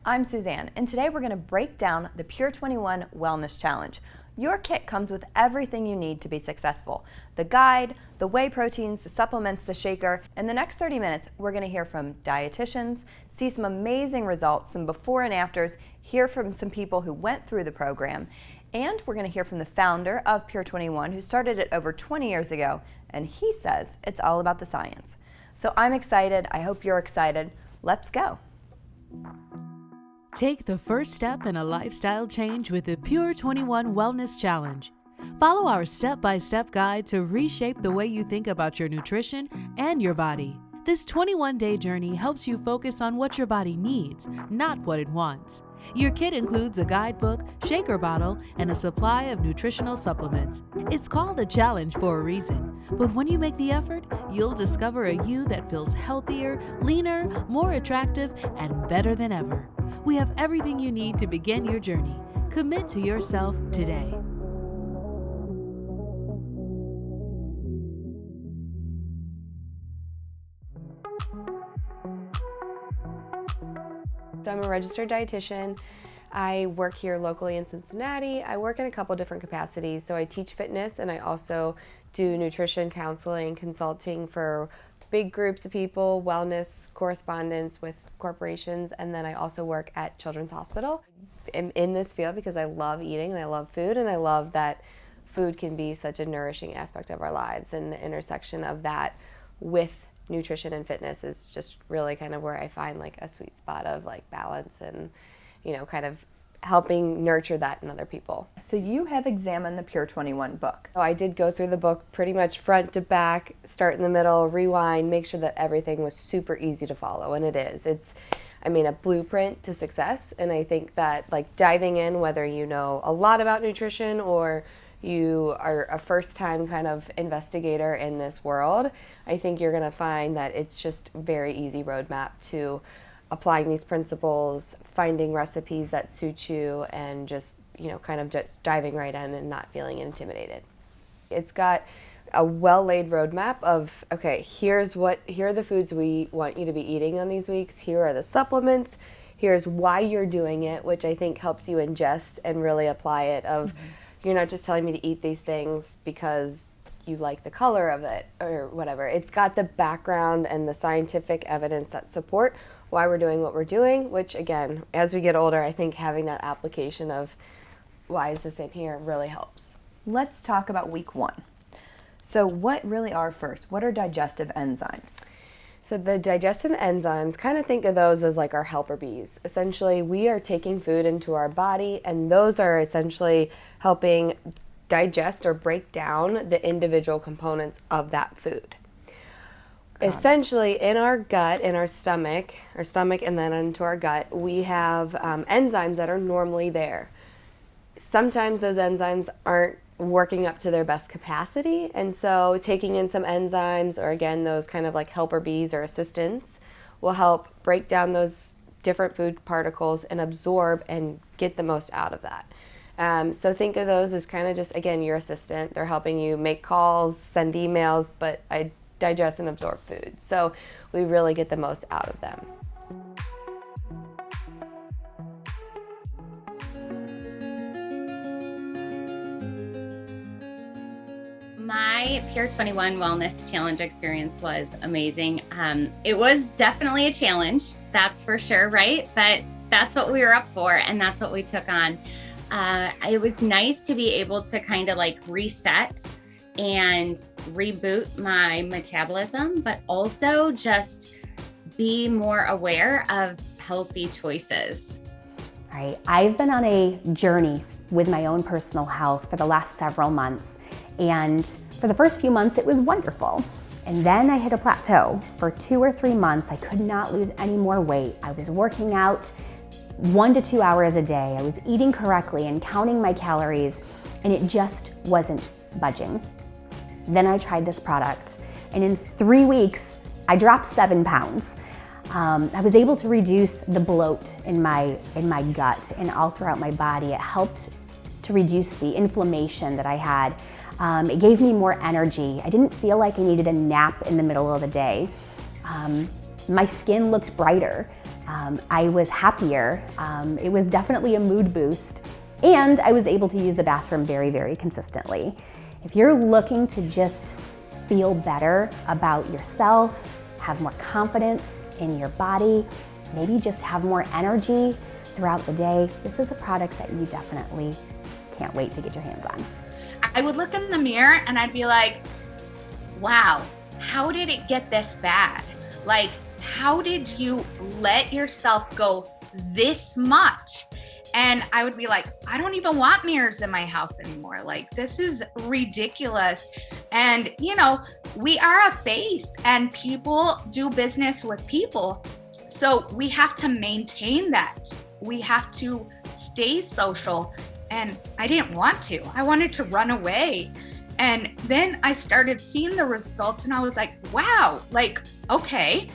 I'm Suzanne, and today we're going to break down the Pure 21 Wellness Challenge. Your kit comes with everything you need to be successful. The guide, the whey proteins, the supplements, the shaker. In the next 30 minutes, we're going to hear from dietitians, see some amazing results, some before and afters, hear from some people who went through the program, and we're going to hear from the founder of Pure 21 who started it over 20 years ago, and he says it's all about the science. So I'm excited. I hope you're excited. Let's go. Take the first step in a lifestyle change with the Pure 21 Wellness Challenge. Follow our step-by-step guide to reshape the way you think about your nutrition and your body. This 21-day journey helps you focus on what your body needs, not what it wants. Your kit includes a guidebook, shaker bottle, and a supply of nutritional supplements. It's called a challenge for a reason, but when you make the effort, you'll discover a you that feels healthier, leaner, more attractive, and better than ever. We have everything you need to begin your journey. Commit to yourself today. So I'm a registered dietitian. I work here locally in Cincinnati. I work in a couple different capacities. So I teach fitness and I also do nutrition counseling, consulting for big groups of people, wellness correspondence with corporations, and then I also work at Children's Hospital. I'm in this field because I love eating and I love food, and I love that food can be such a nourishing aspect of our lives, and the intersection of that with nutrition and fitness is just really kind of where I find like a sweet spot of like balance and, you know, kind of helping nurture that in other people. So you have examined the Pure 21 book. So I did go through the book pretty much front to back, start in the middle, rewind, make sure that everything was super easy to follow, and it is. It's, I mean, a blueprint to success, and I think that like diving in, whether you know a lot about nutrition or you are a first-time kind of investigator in this world, I think you're going to find that it's just a very easy roadmap to applying these principles, finding recipes that suit you, and just, you know, kind of just diving right in and not feeling intimidated. It's got a well-laid roadmap of, okay, here are the foods we want you to be eating on these weeks, here are the supplements, here's why you're doing it, which I think helps you ingest and really apply it of, you're not just telling me to eat these things because you like the color of it or whatever. It's got the background and the scientific evidence that support why we're doing what we're doing, which again, as we get older, I think having that application of why is this in here really helps. Let's talk about week one. So what really are first? What are digestive enzymes? So the digestive enzymes, kind of think of those as like our helper bees. Essentially, we are taking food into our body, and those are essentially helping digest or break down the individual components of that food. Essentially, in our gut, in our stomach and then into our gut, we have enzymes that are normally there. Sometimes those enzymes aren't working up to their best capacity, and so taking in some enzymes, or again, those kind of like helper bees or assistants, will help break down those different food particles and absorb and get the most out of that. So think of those as kind of just, again, your assistant. They're helping you make calls, send emails, but I digest and absorb food. So we really get the most out of them. My Pure 21 Wellness Challenge experience was amazing. It was definitely a challenge, that's for sure, right? But that's what we were up for, and that's what we took on. It was nice to be able to kind of like reset and reboot my metabolism, but also just be more aware of healthy choices. All right, I've been on a journey with my own personal health for the last several months, and for the first few months it was wonderful. And then I hit a plateau. For 2 or 3 months, I could not lose any more weight. I was working out 1 to 2 hours a day. I was eating correctly and counting my calories, and it just wasn't budging. Then I tried this product, and in 3 weeks, I dropped 7 pounds. I was able to reduce the bloat in my gut and all throughout my body. It helped to reduce the inflammation that I had. It gave me more energy. I didn't feel like I needed a nap in the middle of the day. My skin looked brighter. I was happier. It was definitely a mood boost, and I was able to use the bathroom very, very consistently. If you're looking to just feel better about yourself, have more confidence in your body, maybe just have more energy throughout the day, this is a product that you definitely can't wait to get your hands on. I would look in the mirror and I'd be like, wow, how did it get this bad? Like, how did you let yourself go this much? And I would be like, I don't even want mirrors in my house anymore. Like, this is ridiculous. And, you know, we are a face and people do business with people. So we have to maintain that. We have to stay social. And I didn't want to. I wanted to run away. And then I started seeing the results and I was like, wow, like, okay,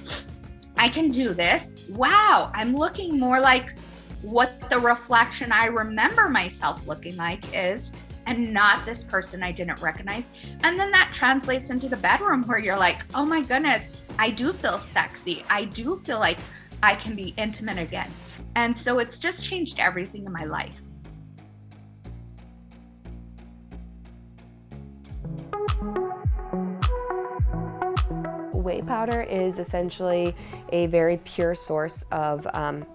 I can do this. Wow, I'm looking more like what the reflection I remember myself looking like is, and not this person I didn't recognize. And then that translates into the bedroom where you're like, oh my goodness, I do feel sexy. I do feel like I can be intimate again. And so it's just changed everything in my life. Whey powder is essentially a very pure source of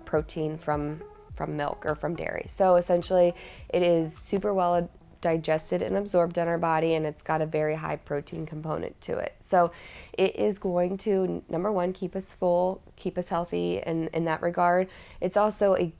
protein from milk or from dairy. So essentially it is super well digested and absorbed in our body, and it's got a very high protein component to it. So it is going to, number one, keep us full, keep us healthy in that regard. It's also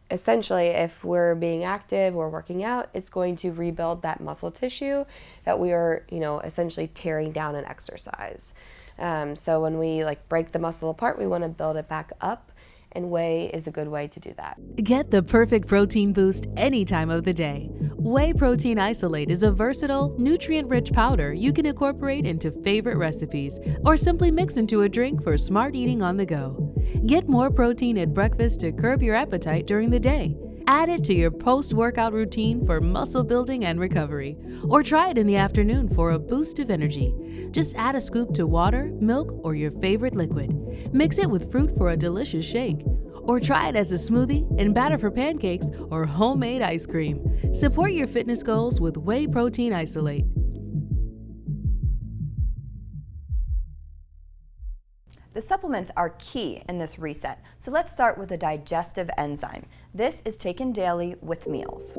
essentially, if we're being active or working out, it's going to rebuild that muscle tissue that we are, essentially tearing down in exercise. So when we break the muscle apart, we want to build it back up, and whey is a good way to do that. Get the perfect protein boost any time of the day. Whey protein isolate is a versatile, nutrient-rich powder you can incorporate into favorite recipes or simply mix into a drink for smart eating on the go. Get more protein at breakfast to curb your appetite during the day. Add it to your post-workout routine for muscle building and recovery. Or try it in the afternoon for a boost of energy. Just add a scoop to water, milk, or your favorite liquid. Mix it with fruit for a delicious shake. Or try it as a smoothie, in batter for pancakes, or homemade ice cream. Support your fitness goals with whey protein isolate. The supplements are key in this reset, so let's start with a digestive enzyme. This is taken daily with meals.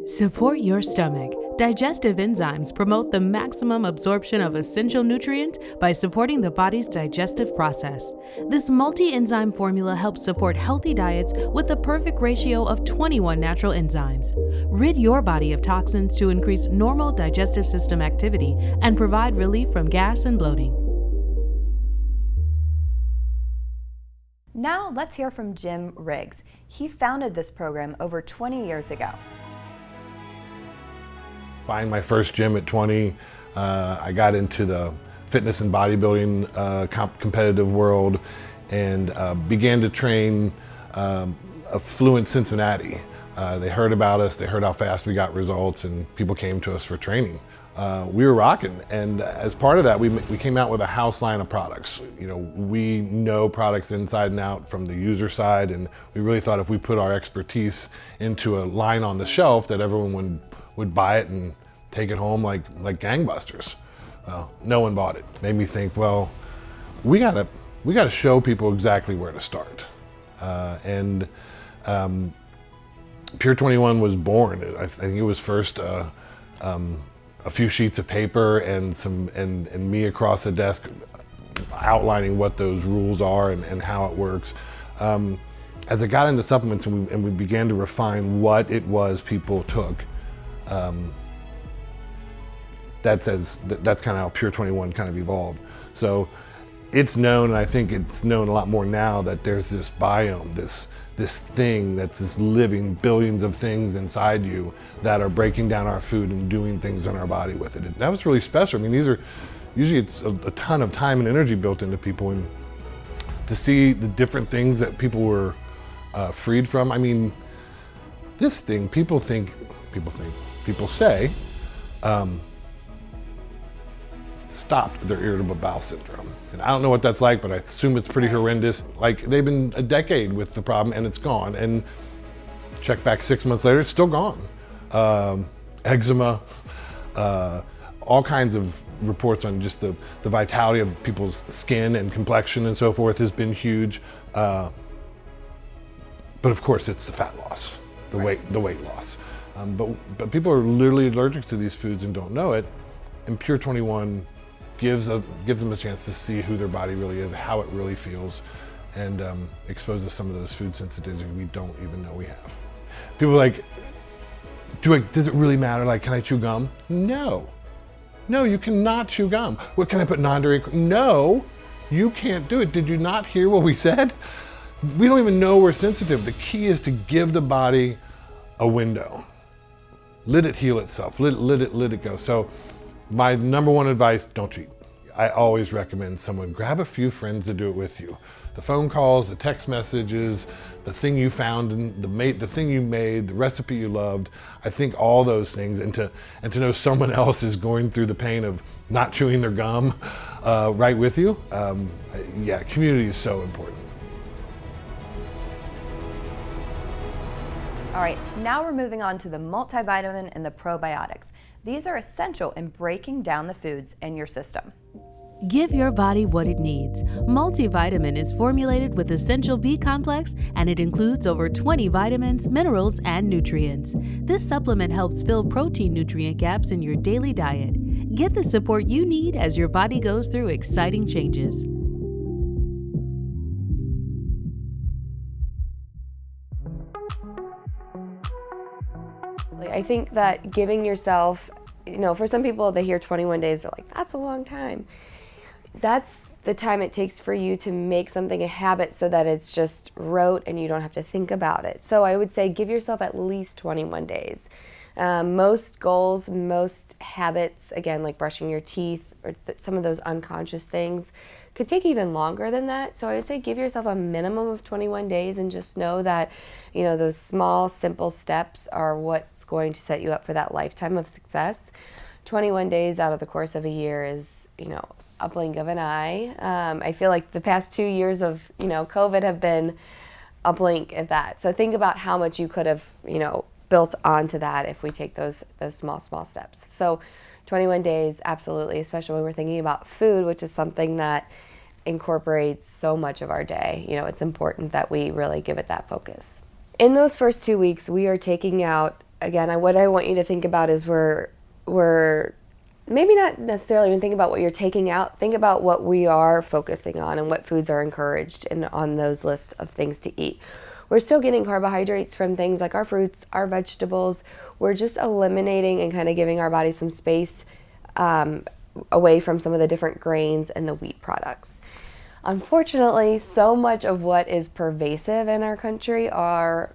Support your stomach. Digestive enzymes promote the maximum absorption of essential nutrients by supporting the body's digestive process. This multi-enzyme formula helps support healthy diets with the perfect ratio of 21 natural enzymes. Rid your body of toxins to increase normal digestive system activity and provide relief from gas and bloating. Now let's hear from Jim Riggs. He founded this program over 20 years ago. Buying my first gym at 20, I got into the fitness and bodybuilding competitive world and began to train affluent Cincinnati. They heard about us, they heard how fast we got results, and people came to us for training. We were rocking, and as part of that, we came out with a house line of products. We know products inside and out from the user side, and we really thought if we put our expertise into a line on the shelf that everyone would buy it and take it home like gangbusters. Well, no one bought it. Made me think, well, we gotta show people exactly where to start. Pure 21 was born. I think it was first a few sheets of paper and me across the desk outlining what those rules are and how it works. As I got into supplements and we began to refine what it was people took, that's kind of how Pure 21 kind of evolved. So it's known, and I think it's known a lot more now, that there's this biome, this thing that's this living billions of things inside you that are breaking down our food and doing things in our body with it. That was really special. I mean, usually it's a ton of time and energy built into people, and to see the different things that people were freed from. I mean, this thing, people say, stopped their irritable bowel syndrome. And I don't know what that's like, but I assume it's pretty horrendous. Like, they've been a decade with the problem and it's gone. And check back 6 months later, it's still gone. Eczema, all kinds of reports on just the vitality of people's skin and complexion and so forth has been huge. But of course, it's the fat loss, the weight loss. But people are literally allergic to these foods and don't know it. And Pure 21 gives them a chance to see who their body really is, how it really feels, and exposes some of those food sensitivities we don't even know we have. People are like, does it really matter? Like, can I chew gum? No. No, you cannot chew gum. What, can I put non-dairy? No, you can't do it. Did you not hear what we said? We don't even know we're sensitive. The key is to give the body a window. Let it heal itself. Let it go. So my number one advice, don't cheat. I always recommend someone grab a few friends to do it with you. The phone calls, the text messages, the thing you found, and the thing you made, the recipe you loved. I think all those things, and to know someone else is going through the pain of not chewing their gum right with you. Yeah, community is so important. All right, now we're moving on to the multivitamin and the probiotics. These are essential in breaking down the foods in your system. Give your body what it needs. Multivitamin is formulated with essential B complex, and it includes over 20 vitamins, minerals, and nutrients. This supplement helps fill protein nutrient gaps in your daily diet. Get the support you need as your body goes through exciting changes. I think that giving yourself, for some people, they hear 21 days, they're like, that's a long time. That's the time it takes for you to make something a habit so that it's just rote and you don't have to think about it. So I would say give yourself at least 21 days. Most goals, most habits, again, like brushing your teeth or some of those unconscious things, could take even longer than that. So I would say give yourself a minimum of 21 days and just know that, those small, simple steps are what's going to set you up for that lifetime of success. 21 days out of the course of a year is, a blink of an eye. I feel like the past 2 years of, COVID have been a blink at that. So think about how much you could have, built onto that if we take those small steps. So 21 days, absolutely, especially when we're thinking about food, which is something that incorporates so much of our day. It's important that we really give it that focus. In those first 2 weeks, we are taking out, again, what I want you to think about is we're maybe not necessarily even think about what you're taking out, think about what we are focusing on and what foods are encouraged and on those lists of things to eat. We're still getting carbohydrates from things like our fruits, our vegetables. We're just eliminating and kind of giving our body some space away from some of the different grains and the wheat products. Unfortunately, so much of what is pervasive in our country are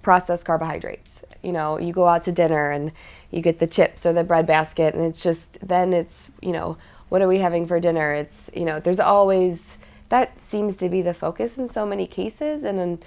processed carbohydrates. You go out to dinner and you get the chips or the bread basket, and then it's, what are we having for dinner? It's, there's always, that seems to be the focus in so many cases. And in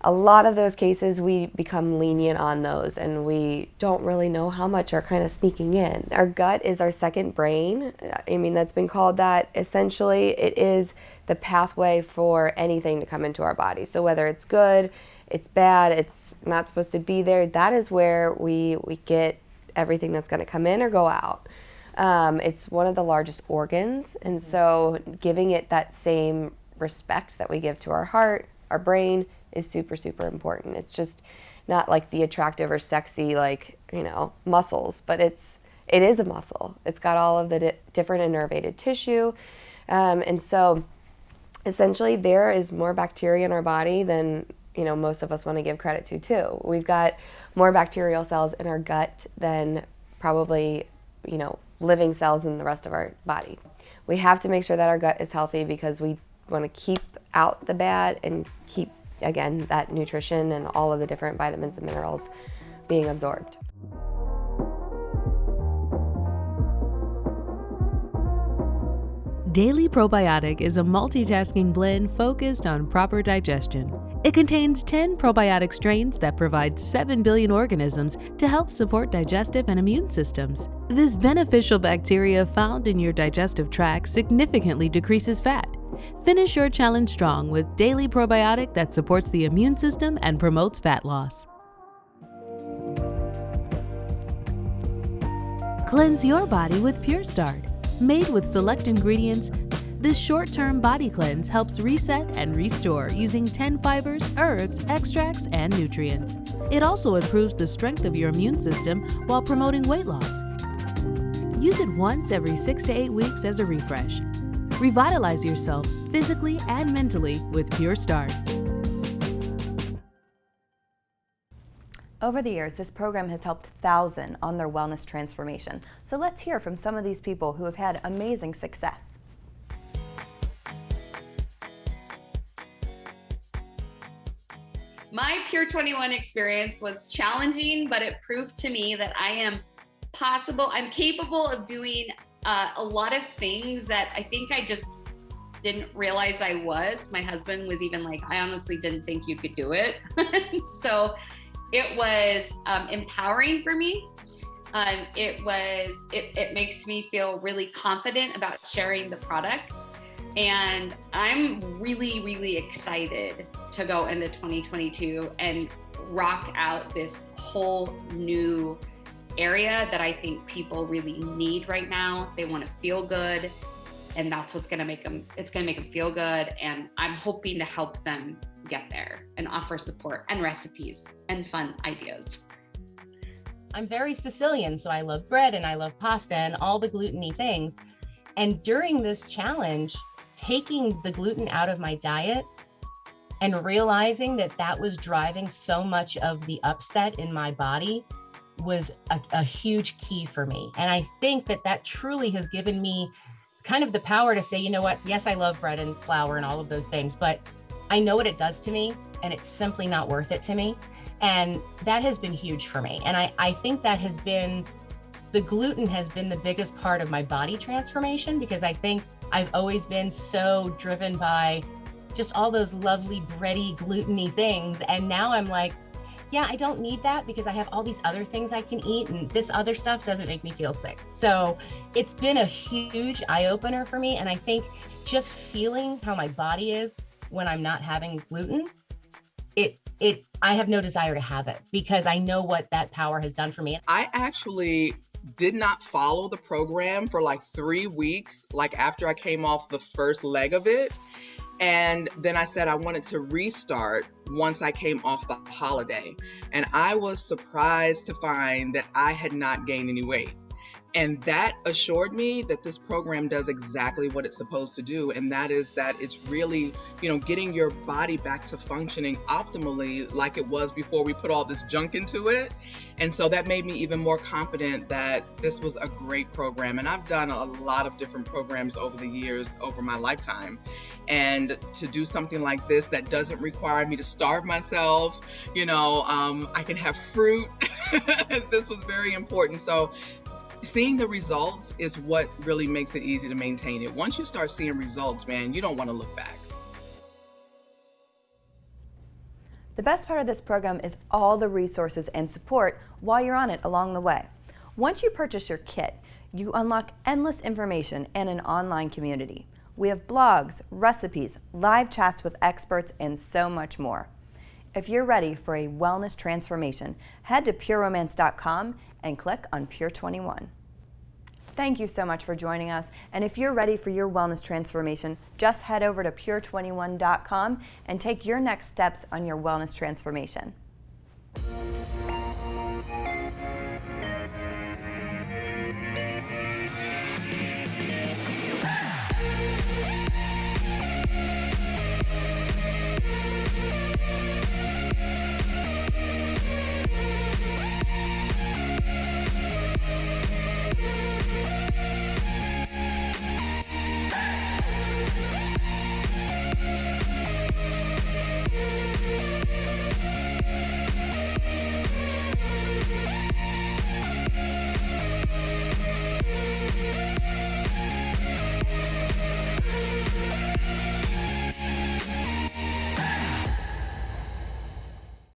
a lot of those cases, we become lenient on those and we don't really know how much are kind of sneaking in. Our gut is our second brain. That's been called that. Essentially, it is the pathway for anything to come into our body. So whether it's good, it's bad, it's not supposed to be there, that is where we get everything that's going to come in or go out. It's one of the largest organs, and so giving it that same respect that we give to our heart, our brain, is super, super important. It's just not like the attractive or sexy, muscles, but it is a muscle. It's got all of the different innervated tissue, and so essentially there is more bacteria in our body than most of us want to give credit to too. We've got more bacterial cells in our gut than probably, living cells in the rest of our body. We have to make sure that our gut is healthy because we want to keep out the bad and keep, again, that nutrition and all of the different vitamins and minerals being absorbed. Daily Probiotic is a multitasking blend focused on proper digestion. It contains 10 probiotic strains that provide 7 billion organisms to help support digestive and immune systems. This beneficial bacteria found in your digestive tract significantly decreases fat. Finish your challenge strong with daily probiotic that supports the immune system and promotes fat loss. Cleanse your body with Pure Start. Made with select ingredients, this short-term body cleanse helps reset and restore using 10 fibers, herbs, extracts, and nutrients. It also improves the strength of your immune system while promoting weight loss. Use it once every 6 to 8 weeks as a refresh. Revitalize yourself physically and mentally with Pure Start. Over the years, this program has helped thousands on their wellness transformation. So let's hear from some of these people who have had amazing success. My Pure 21 experience was challenging, but it proved to me that I'm capable of doing a lot of things that I think I just didn't realize I was. My husband was even like, I honestly didn't think you could do it. So it was empowering for me. It makes me feel really confident about sharing the product. And I'm really, really excited to go into 2022 and rock out this whole new area that I think people really need right now. They want to feel good, and that's what's going to make them, it's going to make them feel good. And I'm hoping to help them get there and offer support and recipes and fun ideas. I'm very Sicilian, so I love bread and I love pasta and all the gluten-y things. And during this challenge, taking the gluten out of my diet and realizing that that was driving so much of the upset in my body was a huge key for me. And I think that that truly has given me kind of the power to say, you know what, yes, I love bread and flour and all of those things, but I know what it does to me and it's simply not worth it to me. And that has been huge for me. And I think that has been, the gluten has been the biggest part of my body transformation, because I think I've always been so driven by just all those lovely bready, gluten-y things. And now I'm like, yeah, I don't need that because I have all these other things I can eat and this other stuff doesn't make me feel sick. So it's been a huge eye-opener for me. And I think just feeling how my body is when I'm not having gluten, I have no desire to have it because I know what that power has done for me. I actually did not follow the program for like 3 weeks, like after I came off the first leg of it. And then I said I wanted to restart once I came off the holiday. And I was surprised to find that I had not gained any weight. And that assured me that this program does exactly what it's supposed to do. And that is that it's really, getting your body back to functioning optimally like it was before we put all this junk into it. And so that made me even more confident that this was a great program. And I've done a lot of different programs over the years, over my lifetime. And to do something like this that doesn't require me to starve myself, I can have fruit. This was very important. So seeing the results is what really makes it easy to maintain it. Once you start seeing results, man, you don't want to look back. The best part of this program is all the resources and support while you're on it along the way. Once you purchase your kit, you unlock endless information and an online community. We have blogs, recipes, live chats with experts, and so much more. If you're ready for a wellness transformation, head to pureromance.com and click on Pure 21. Thank you so much for joining us. And if you're ready for your wellness transformation, just head over to pure21.com and take your next steps on your wellness transformation.